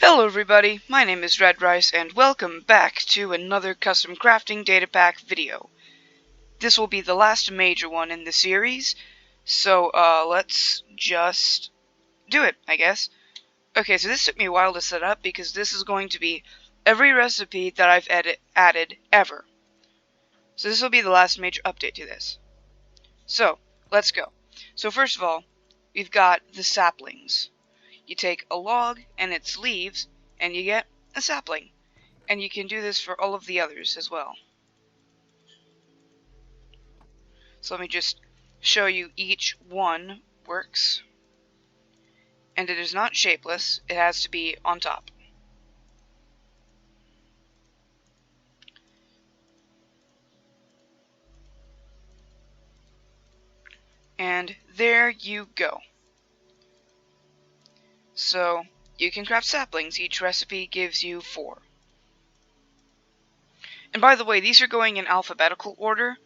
Hello everybody, my name is Red Rice and welcome back to another custom crafting data pack video. This will be the last major one in the series, so let's just do it, I guess. Okay, so this took me a while to set up because this is going to be every recipe that I've added ever. So this will be the last major update to this. So, let's go. So first of all, we've got the saplings. You take a log and its leaves, and you get a sapling. And you can do this for all of the others as well. So let me just show you each one works. And it is not shapeless, it has to be on top. And there you go. So you can craft saplings. Each recipe gives you 4. And by the way, these are going in alphabetical order,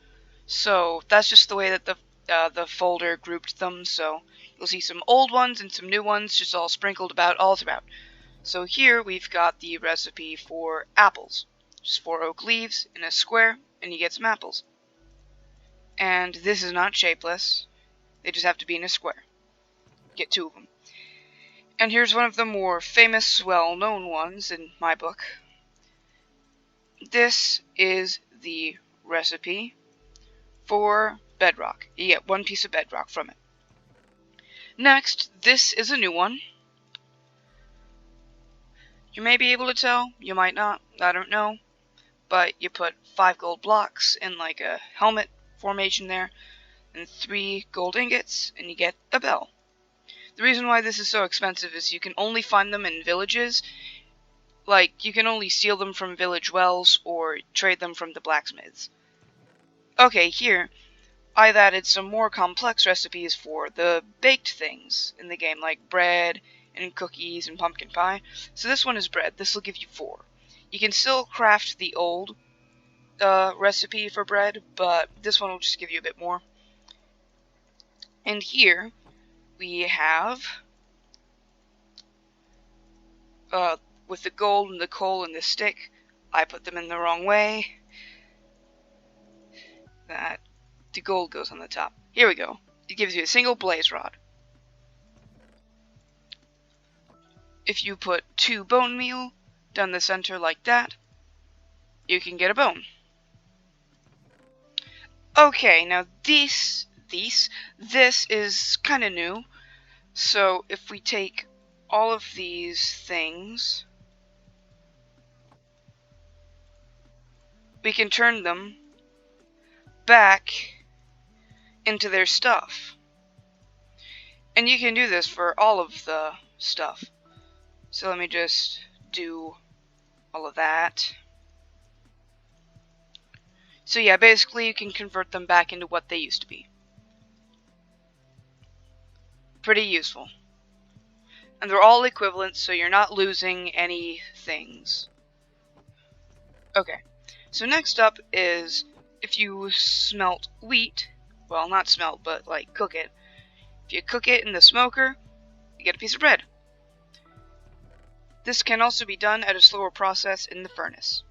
so that's just the way that the folder grouped them. So you'll see some old ones and some new ones just all sprinkled about all throughout. So here we've got the recipe for apples. Just 4 oak leaves in a square, and you get some apples. And this is not shapeless. They just have to be in a square. Get 2 of them. And here's one of the more famous, well-known ones in my book. This is the recipe for bedrock. You get 1 piece of bedrock from it. Next, this is a new one. You may be able to tell, you might not, I don't know. But you put 5 gold blocks in like a helmet formation there, and 3 gold ingots, and you get a bell. The reason why this is so expensive is you can only find them in villages. Like, you can only steal them from village wells or trade them from the blacksmiths. Okay, here, I've added some more complex recipes for the baked things in the game, like bread and cookies and pumpkin pie. So this one is bread. This will give you 4. You can still craft the old recipe for bread, but this one will just give you a bit more. And here we have with the gold and the coal and the stick, I put them in the wrong way. That the gold goes on the top. Here we go. It gives you a single blaze rod. If you put 2 bone meal down the center like that, you can get a bone. Okay, now this is kind of new. So if we take all of these things, we can turn them back into their stuff. And you can do this for all of the stuff. So let me just do all of that. So yeah, basically you can convert them back into what they used to be. Pretty useful. And they're all equivalent, so you're not losing any things. Okay, so next up is if you smelt wheat, well, not smelt, but like cook it. If you cook it in the smoker, you get a piece of bread. This can also be done at a slower process in the furnace.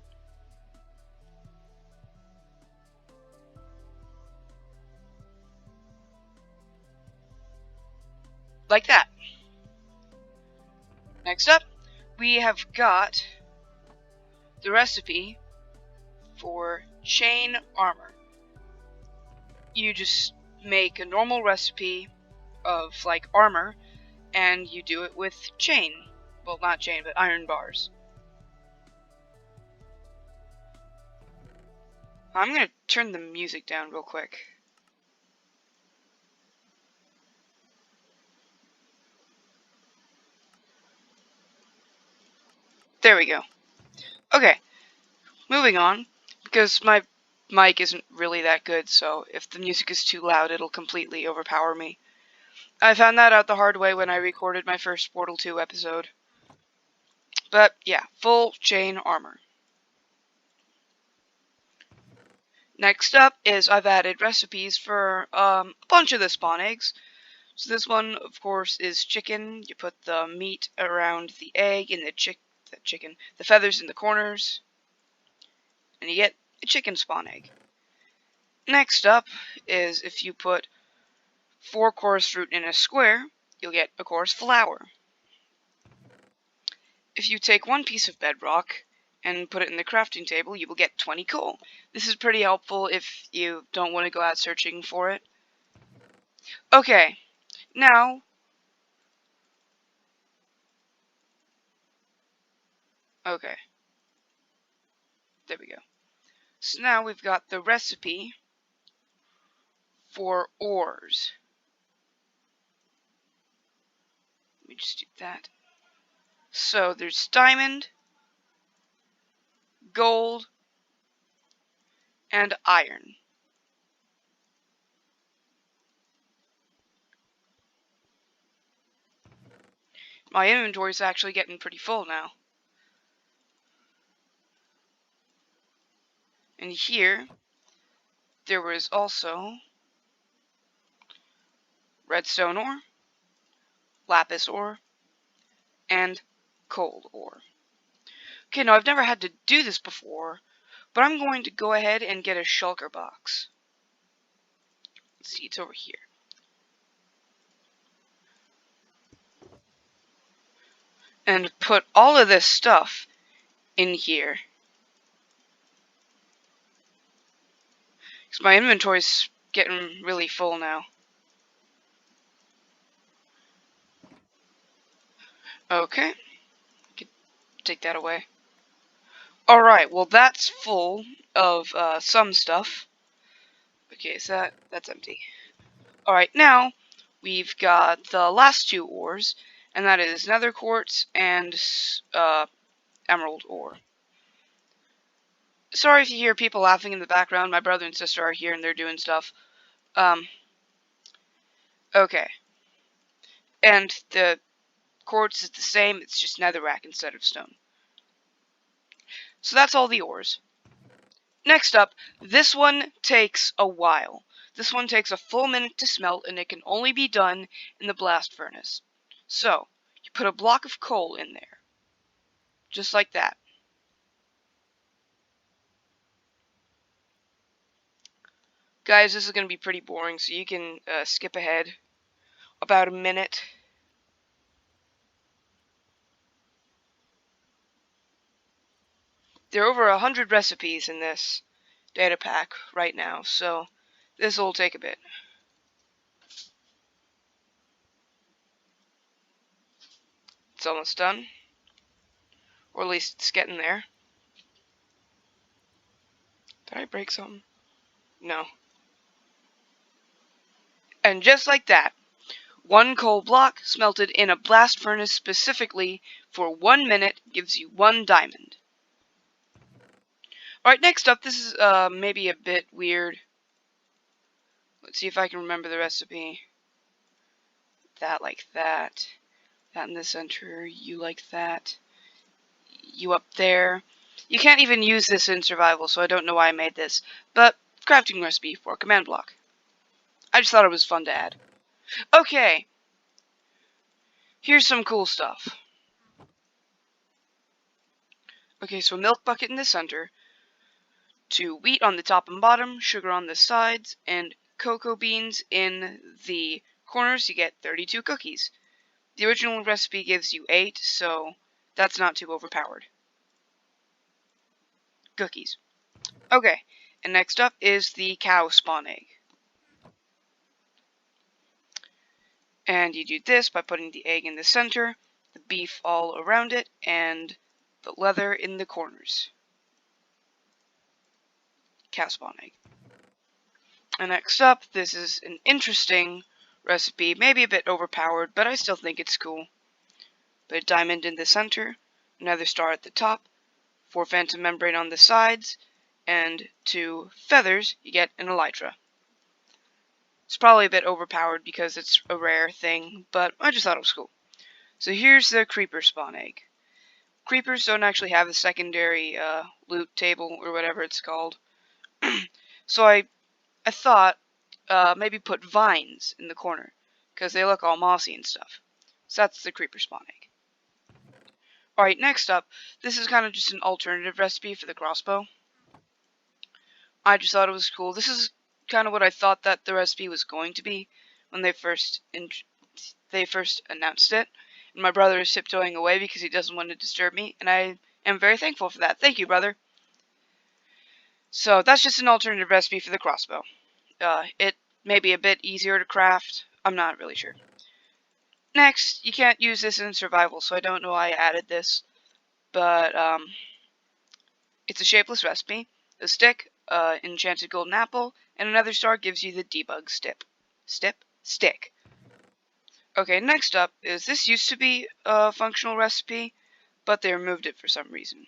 Like that. Next up, we have got the recipe for chain armor. You just make a normal recipe of like armor, and you do it with chain. Well, not chain, but iron bars. I'm gonna turn the music down real quick. There we go. Okay, moving on, because my mic isn't really that good, so if the music is too loud, it'll completely overpower me. I found that out the hard way when I recorded my first Portal 2 episode. But yeah, full chain armor. Next up is I've added recipes for a bunch of the spawn eggs. So this one, of course, is chicken. You put the meat around the egg and the feathers in the corners, and you get a chicken spawn egg. Next up is if you put 4 chorus fruit in a square, you'll get a chorus flower. If you take 1 piece of bedrock and put it in the crafting table, you will get 20 coal. This is pretty helpful if you don't want to go out searching for it. Okay, now okay. There we go. So now we've got the recipe for ores. Let me just do that. So there's diamond, gold, and iron. My inventory's actually getting pretty full now. And here, there was also redstone ore, lapis ore, and coal ore. Okay, now I've never had to do this before, but I'm going to go ahead and get a shulker box. Let's see, it's over here. And put all of this stuff in here. Because my inventory's getting really full now. Okay. Could take that away. Alright, well that's full of some stuff. Okay, so that's empty. Alright, now we've got the last 2 ores, and that is nether quartz and emerald ore. Sorry if you hear people laughing in the background. My brother and sister are here and they're doing stuff. Okay. And the quartz is the same, it's just netherrack instead of stone. So that's all the ores. Next up, this one takes a while. This one takes a full minute to smelt, and it can only be done in the blast furnace. So, you put a block of coal in there. Just like that. Guys, this is going to be pretty boring, so you can skip ahead about a minute. There are over 100 recipes in this data pack right now, so this will take a bit. It's almost done. Or at least it's getting there. Did I break something? No. And just like that, 1 coal block smelted in a blast furnace specifically for 1 minute gives you 1 diamond. Alright, next up, this is maybe a bit weird. Let's see if I can remember the recipe. That like that. That in the center. You like that. You up there. You can't even use this in survival, so I don't know why I made this. But, crafting recipe for command block. I just thought it was fun to add. Okay. Here's some cool stuff. Okay, so a milk bucket in the center, 2 wheat on the top and bottom, sugar on the sides, and cocoa beans in the corners. You get 32 cookies. The original recipe gives you 8, so that's not too overpowered. Cookies. Okay, and next up is the cow spawn egg. And you do this by putting the egg in the center, the beef all around it, and the leather in the corners. Cow spawn egg. And next up, this is an interesting recipe, maybe a bit overpowered, but I still think it's cool. Put a diamond in the center, another star at the top, 4 phantom membrane on the sides, and 2 feathers, you get an elytra. It's probably a bit overpowered because it's a rare thing, but I just thought it was cool. So here's the creeper spawn egg. Creepers don't actually have a secondary loot table or whatever it's called. So I thought maybe put vines in the corner. because they look all mossy and stuff. So that's the creeper spawn egg. Alright, next up, this is kind of just an alternative recipe for the crossbow. I just thought it was cool. This is kind of what I thought that the recipe was going to be when they first announced it. And my brother is tiptoeing away because he doesn't want to disturb me, and I am very thankful for that. Thank you, brother. So that's just an alternative recipe for the crossbow. It may be a bit easier to craft. I'm not really sure. Next, you can't use this in survival, so I don't know why I added this. But it's a shapeless recipe. A stick, enchanted golden apple, and another star gives you the debug stick. Okay, next up is this used to be a functional recipe, but they removed it for some reason.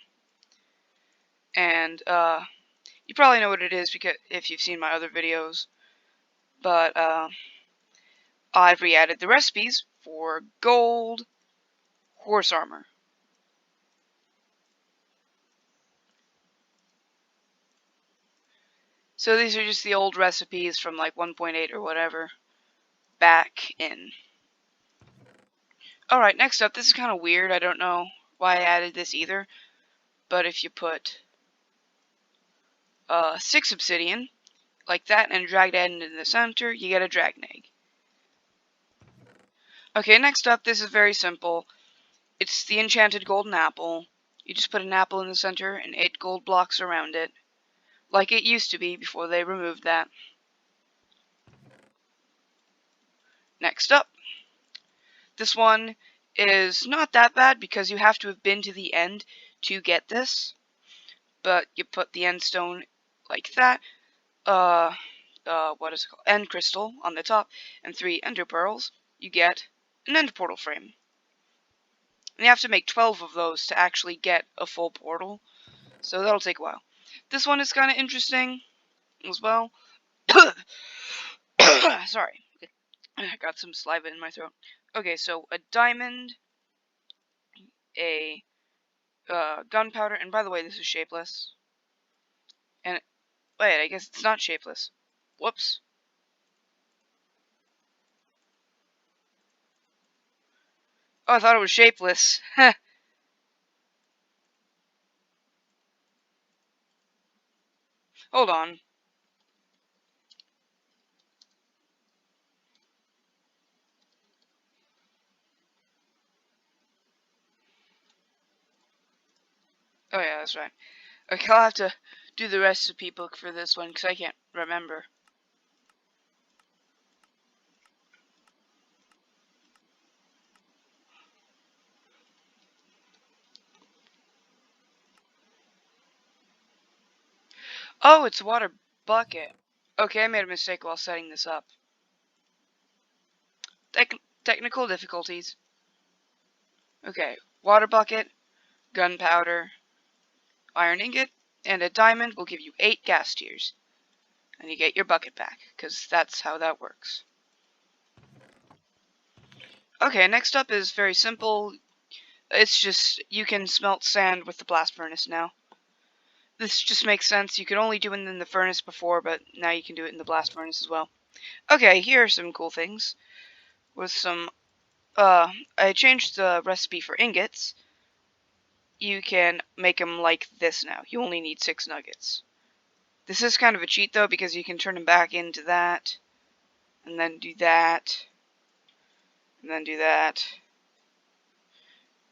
And you probably know what it is because if you've seen my other videos. But I've re-added the recipes for gold horse armor. So these are just the old recipes from like 1.8 or whatever back in. Alright, next up, this is kind of weird. I don't know why I added this either. But if you put 6 obsidian, like that, and drag that into the center, you get a dragon egg. Okay, next up, this is very simple. It's the enchanted golden apple. You just put an apple in the center and 8 gold blocks around it. Like it used to be before they removed that. Next up. This one is not that bad because you have to have been to the end to get this. But you put the end stone like that. What is it called? End crystal on the top and 3 ender pearls. You get an end portal frame. And you have to make 12 of those to actually get a full portal. So that'll take a while. This one is kind of interesting as well. Sorry. I got some saliva in my throat. Okay, so a diamond, a gunpowder, and by the way, this is shapeless. And, wait, I guess it's not shapeless. Whoops. Oh, I thought it was shapeless. Hold on. Oh yeah, that's right. Okay, I'll have to do the recipe book for this one, because I can't remember. Oh, it's a water bucket. Okay, I made a mistake while setting this up. Technical difficulties. Okay, water bucket, gunpowder, iron ingot, and a diamond will give you 8 gas tiers. And you get your bucket back, because that's how that works. Okay, next up is very simple. It's just, you can smelt sand with the blast furnace now. This just makes sense. You could only do it in the furnace before, but now you can do it in the blast furnace as well. Okay, here are some cool things. With some, I changed the recipe for ingots. You can make them like this now. You only need 6 nuggets. This is kind of a cheat though, because you can turn them back into that, and then do that, and then do that,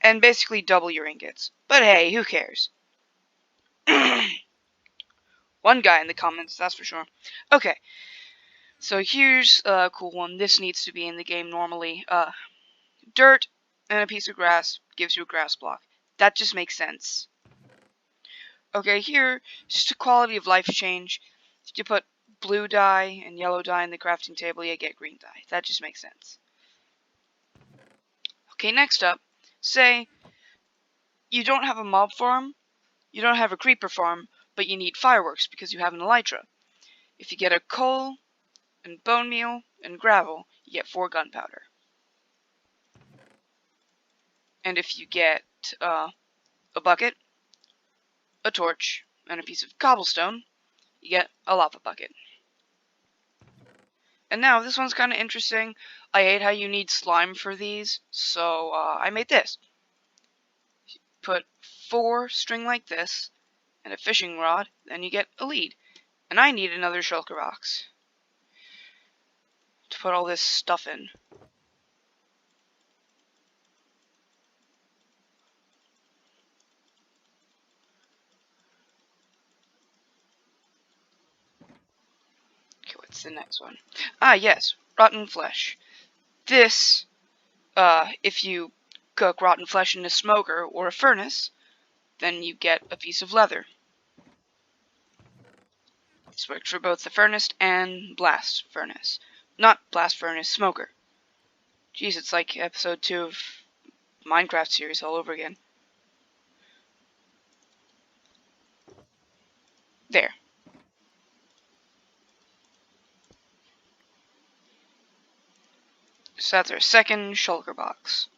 and basically double your ingots. But hey, who cares? One guy in the comments, that's for sure. Okay, so here's a cool one. This needs to be in the game normally. Dirt and a piece of grass gives you a grass block. That just makes sense. Okay, here, just a quality of life change. If you put blue dye and yellow dye in the crafting table, you get green dye. That just makes sense. Okay, next up, say you don't have a mob farm, you don't have a creeper farm, but you need fireworks because you have an elytra. If you get a coal and bone meal and gravel, you get 4 gunpowder. And if you get a bucket, a torch, and a piece of cobblestone, you get a lava bucket. And now this one's kind of interesting. I hate how you need slime for these, so I made this. Put 4 string like this and a fishing rod, then you get a lead. And I need another shulker box to put all this stuff in. Okay, what's the next one? Ah, yes, rotten flesh. This, if you cook rotten flesh in a smoker or a furnace, then you get a piece of leather. This works for both the furnace and blast furnace. Not blast furnace, smoker. Jeez, it's like episode 2 of Minecraft series all over again. There. So that's our second shulker box.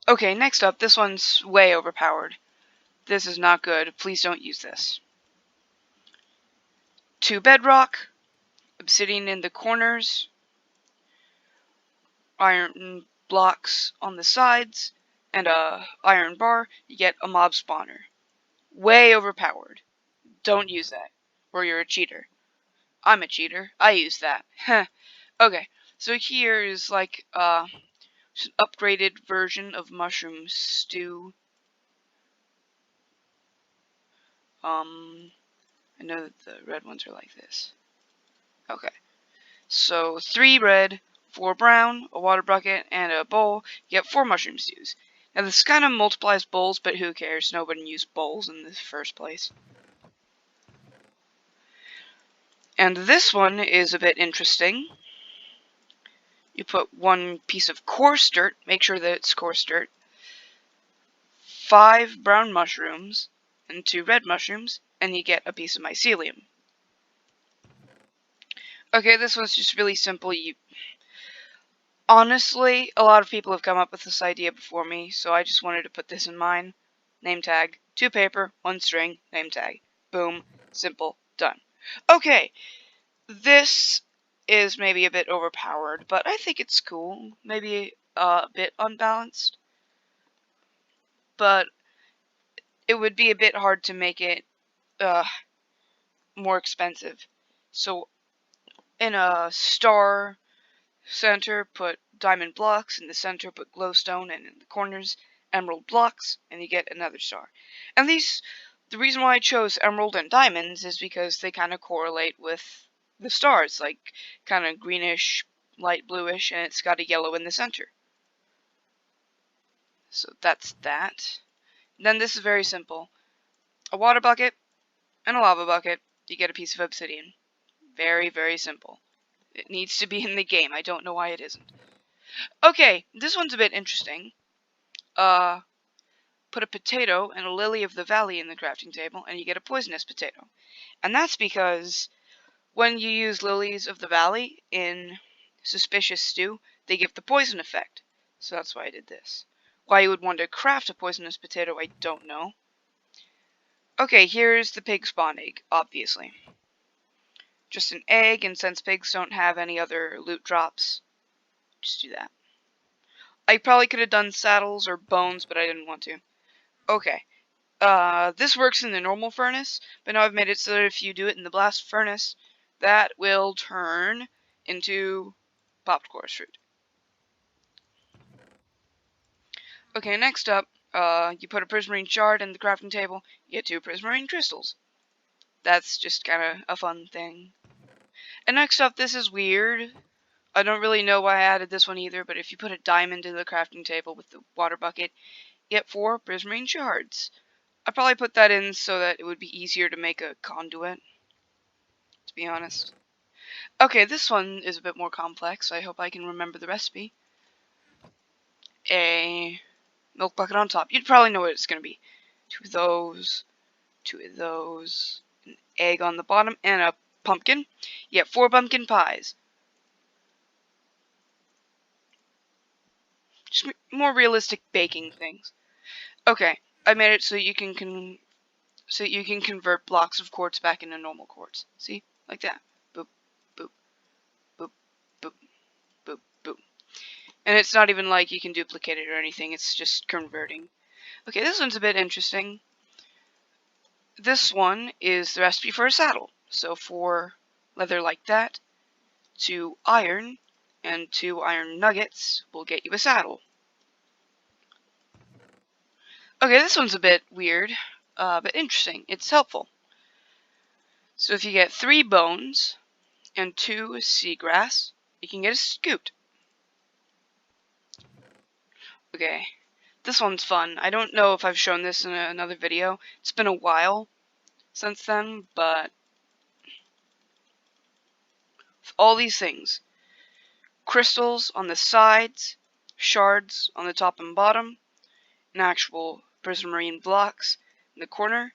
Okay, next up, this one's way overpowered. This is not good. Please don't use this. 2 bedrock, obsidian in the corners, iron blocks on the sides, and a iron bar. You get a mob spawner. Way overpowered. Don't use that, or you're a cheater. I'm a cheater. I use that. Okay, so here is like an upgraded version of mushroom stew. I know that the red ones are like this. Okay, so 3 red, 4 brown, a water bucket, and a bowl. You get 4 mushroom stews. Now this kind of multiplies bowls, but who cares? Nobody used bowls in the first place. And this one is a bit interesting. You put 1 piece of coarse dirt, make sure that it's coarse dirt, 5 brown mushrooms, and 2 red mushrooms, and you get a piece of mycelium. Okay, this one's just really simple. Honestly, a lot of people have come up with this idea before me, so I just wanted to put this in mine. Name tag, 2 paper, 1 string, name tag. Boom, simple, done. Okay, this is maybe a bit overpowered, but I think it's cool. Maybe a bit unbalanced. But it would be a bit hard to make it more expensive. So in a star center, put diamond blocks. In the center, put glowstone, and in the corners, emerald blocks, and you get another star. And the reason why I chose emerald and diamonds is because they kind of correlate with the stars, like kind of greenish, light bluish, and it's got a yellow in the center. So that's that. Then this is very simple. A water bucket and a lava bucket, you get a piece of obsidian. Very, very simple. It needs to be in the game. I don't know why it isn't. Okay, this one's a bit interesting. Put a potato and a lily of the valley in the crafting table, and you get a poisonous potato. And that's because when you use lilies of the valley in suspicious stew, they give the poison effect. So that's why I did this. Why you would want to craft a poisonous potato, I don't know. Okay, here's the pig spawn egg, obviously. Just an egg, and since pigs don't have any other loot drops, just do that. I probably could have done saddles or bones, but I didn't want to. Okay. This works in the normal furnace, but now I've made it so that if you do it in the blast furnace, that will turn into popped chorus fruit. Okay, next up, you put a prismarine shard in the crafting table, you get 2 prismarine crystals. That's just kind of a fun thing. And next up, this is weird. I don't really know why I added this one either, but if you put a diamond in the crafting table with the water bucket, you get 4 prismarine shards. I probably put that in so that it would be easier to make a conduit, to be honest. Okay, this one is a bit more complex. I hope I can remember the recipe. A milk bucket on top. You'd probably know what it's going to be. 2 of those, 2 of those, an egg on the bottom, and a pumpkin. You get 4 pumpkin pies. Just more realistic baking things. Okay, I made it so you can convert blocks of quartz back into normal quartz. See? Like that. Boop, boop, boop, And it's not even like you can duplicate it or anything, it's just converting. Okay, this one's a bit interesting. This one is the recipe for a saddle. So for leather like that, 2 iron and 2 iron nuggets will get you a saddle. Okay, this one's a bit weird, but interesting. It's helpful. So if you get 3 bones and 2 seagrass, you can get a scoot. Okay, this one's fun. I don't know if I've shown this in another video. It's been a while since then, but all these things. Crystals on the sides, shards on the top and bottom, and actual prismarine blocks in the corner,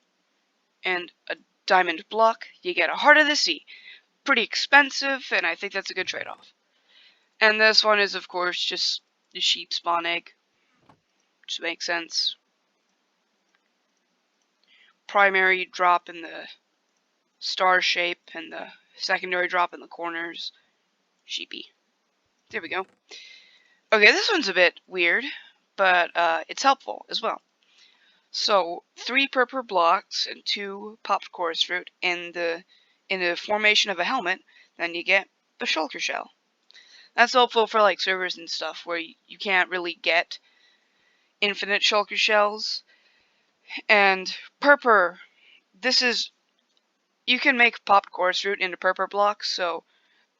and a diamond block, you get a Heart of the Sea. Pretty expensive, and I think that's a good trade-off. And this one is, of course, just the sheep spawn egg, which makes sense. Primary drop in the star shape, and the secondary drop in the corners. Sheepy. There we go. Okay, this one's a bit weird, but it's helpful as well. So 3 purple blocks and 2 popped chorus fruit in the formation of a helmet, then you get a shulker shell. That's helpful for like servers and stuff where you can't really get infinite shulker shells. And purpur, this is, you can make popped chorus fruit into purpur blocks, so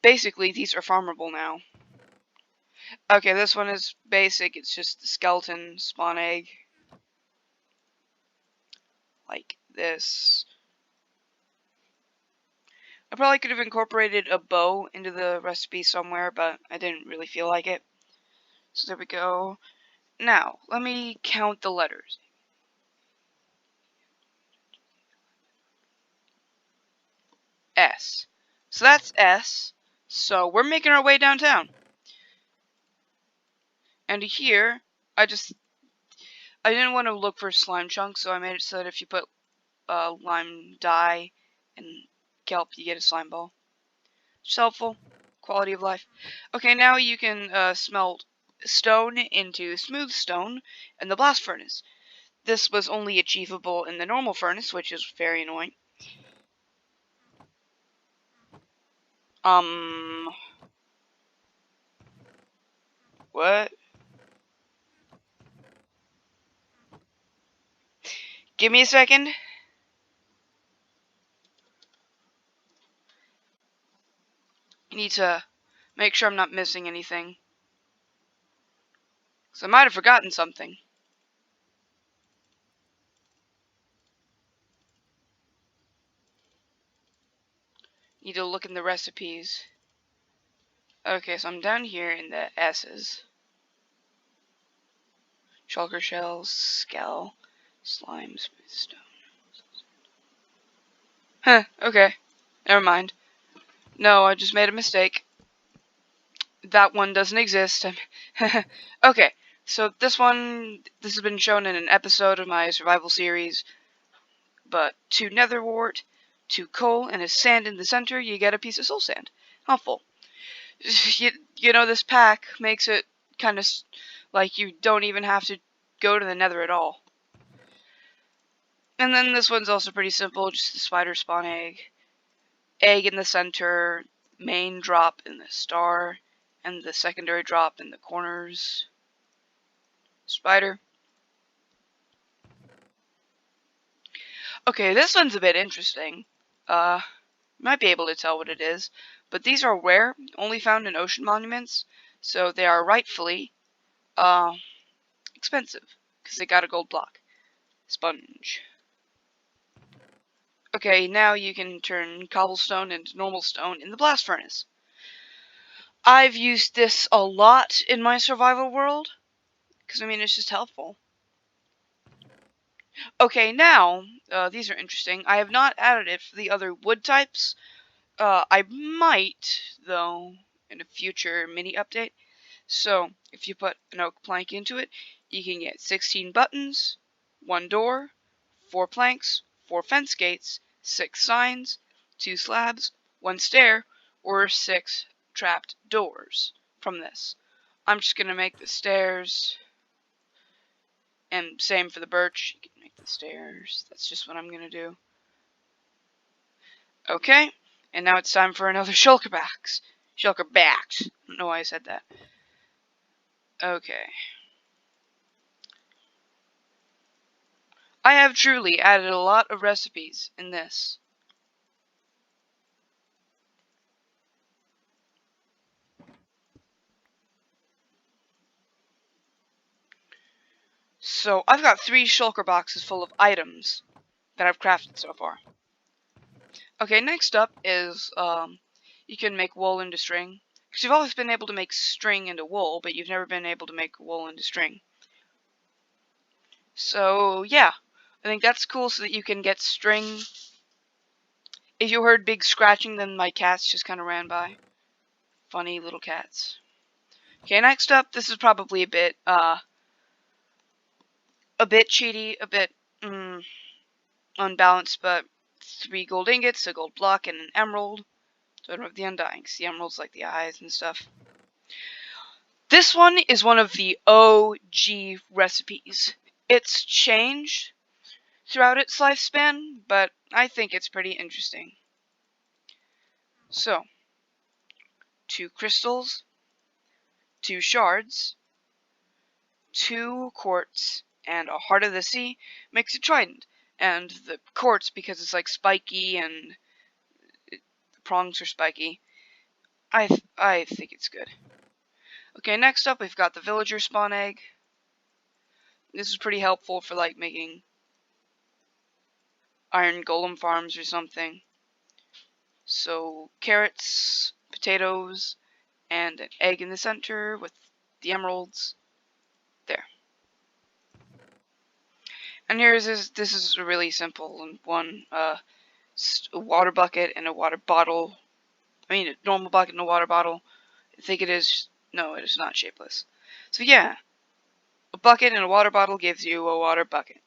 basically these are farmable now. Okay, this one is basic, it's just the skeleton spawn egg. Like this. I probably could have incorporated a bow into the recipe somewhere, but I didn't really feel like it. So there we go. Now, let me count the letters. S. So that's S. So we're making our way downtown. And here, I didn't want to look for slime chunks, so I made it so that if you put lime dye and kelp, you get a slime ball. It's helpful. Quality of life. Okay, now you can smelt stone into smooth stone in the blast furnace. This was only achievable in the normal furnace, which is very annoying. What? Give me a second. I need to make sure I'm not missing anything. So I might have forgotten something. Need to look in the recipes. Okay, so I'm down here in the S's. Shulker shells, scale, slime, smooth stone. Huh, okay. Never mind. No, I just made a mistake. That one doesn't exist. Okay, so this has been shown in an episode of my survival series. But 2 nether wart, 2 coal, and a sand in the center, you get a piece of soul sand. Helpful. You know, this pack makes it kind of like you don't even have to go to the nether at all. And then this one's also pretty simple, just the spider spawn egg. Egg in the center, main drop in the star, and the secondary drop in the corners. Spider. Okay, this one's a bit interesting. Might be able to tell what it is, but these are rare, only found in ocean monuments, so they are rightfully expensive, because they got a gold block. Sponge. Okay, now you can turn cobblestone into normal stone in the blast furnace. I've used this a lot in my survival world, because I mean it's just helpful. Okay, now, these are interesting. I have not added it for the other wood types. I might, though, in a future mini update. So, if you put an oak plank into it, you can get 16 buttons, 1 door, 4 planks, 4 fence gates, 6 signs, 2 slabs, 1 stair, or 6 trapped doors from this. I'm just gonna make the stairs, and same for the birch. You can make the stairs. That's just what I'm gonna do. Okay, and now it's time for another shulkerbacks. Shulkerbacks. I don't know why I said that. Okay. I have truly added a lot of recipes in this. So I've got 3 shulker boxes full of items that I've crafted so far. Okay, next up is you can make wool into string. Because you've always been able to make string into wool, but you've never been able to make wool into string. So yeah, I think that's cool so that you can get string. If you heard big scratching, then my cats just kind of ran by. Funny little cats. Okay, next up, this is probably a bit cheaty, a bit unbalanced, but 3 gold ingots, a gold block, and an emerald. So I don't have the undying, because the emerald's like the eyes and stuff. This one is one of the OG recipes. It's changed throughout its lifespan, but I think it's pretty interesting. So, 2 crystals, 2 shards, 2 quartz, and a heart of the sea makes a trident. And the quartz, because it's like spiky and the prongs are spiky, I think it's good. Okay, next up we've got the villager spawn egg. This is pretty helpful for like making iron golem farms or something. So carrots, potatoes, and an egg in the center with the emeralds. There. And this is a really simple one. A water bucket and a water bottle. I mean, a normal bucket and a water bottle. I think it is. No, it is not shapeless. So yeah, a bucket and a water bottle gives you a water bucket.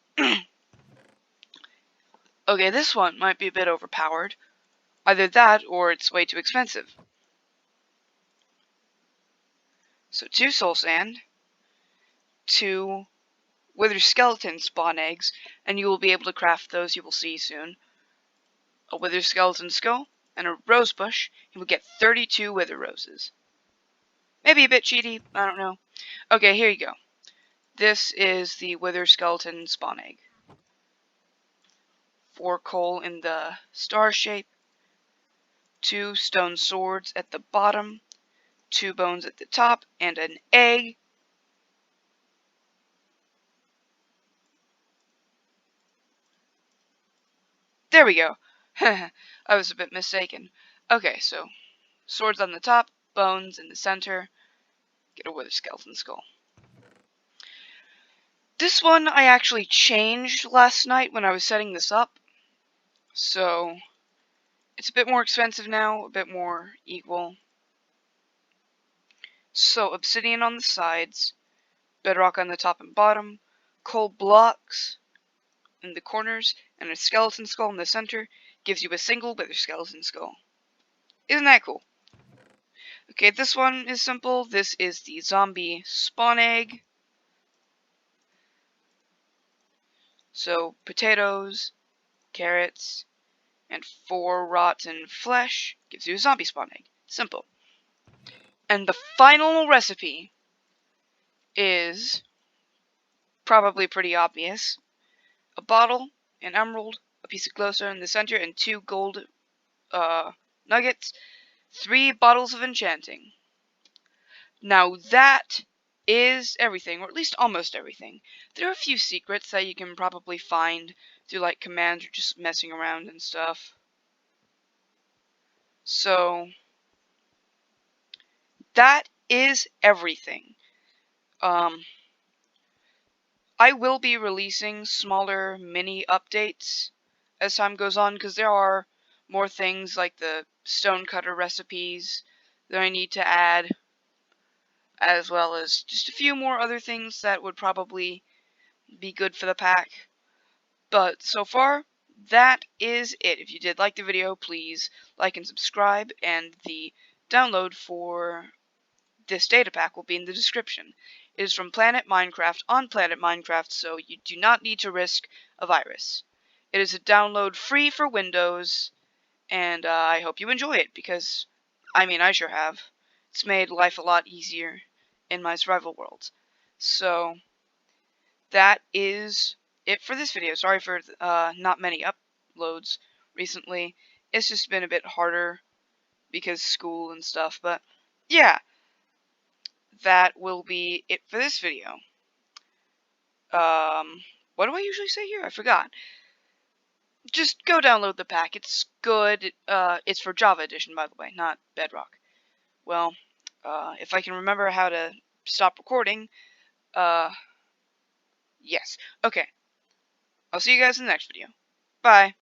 Okay, this one might be a bit overpowered. Either that or it's way too expensive. So 2 soul sand, 2 wither skeleton spawn eggs, and you will be able to craft those, you will see soon. A wither skeleton skull, and a rose bush, you will get 32 wither roses. Maybe a bit cheaty, I don't know. Okay, here you go. This is the wither skeleton spawn egg. 4 coal in the star shape, 2 stone swords at the bottom, 2 bones at the top, and an egg. There we go. I was a bit mistaken. Okay, so swords on the top, bones in the center, get a wither skeleton skull. This one I actually changed last night when I was setting this up, so it's a bit more expensive now, a bit more equal. So obsidian on the sides, bedrock on the top and bottom, coal blocks in the corners, and a skeleton skull in the center gives you a single wither skeleton skull. Isn't that cool? Okay, this one is simple. This is the zombie spawn egg. So potatoes, carrots, and 4 rotten flesh gives you a zombie spawn egg. Simple. And the final recipe is probably pretty obvious. A bottle, an emerald, a piece of glowstone in the center, and 2 gold nuggets, 3 bottles of enchanting. Now that is everything, or at least almost everything. There are a few secrets that you can probably find through like commands or just messing around and stuff. So that is everything. I will be releasing smaller mini updates as time goes on, because there are more things like the stonecutter recipes that I need to add, as well as just a few more other things that would probably be good for the pack. But so far, that is it. If you did like the video, please like and subscribe, and the download for this data pack will be in the description. It is from Planet Minecraft on Planet Minecraft, so you do not need to risk a virus. It is a download free for Windows, and I hope you enjoy it, because, I mean, I sure have. It's made life a lot easier in my survival world. So, that is it for this video. Sorry for not many uploads recently. It's just been a bit harder because school and stuff, but yeah, that will be it for this video. What do I usually say here? I forgot. Just go download the pack. It's good. It's for Java Edition, by the way, not Bedrock. Well, if I can remember how to stop recording, yes. Okay. I'll see you guys in the next video. Bye.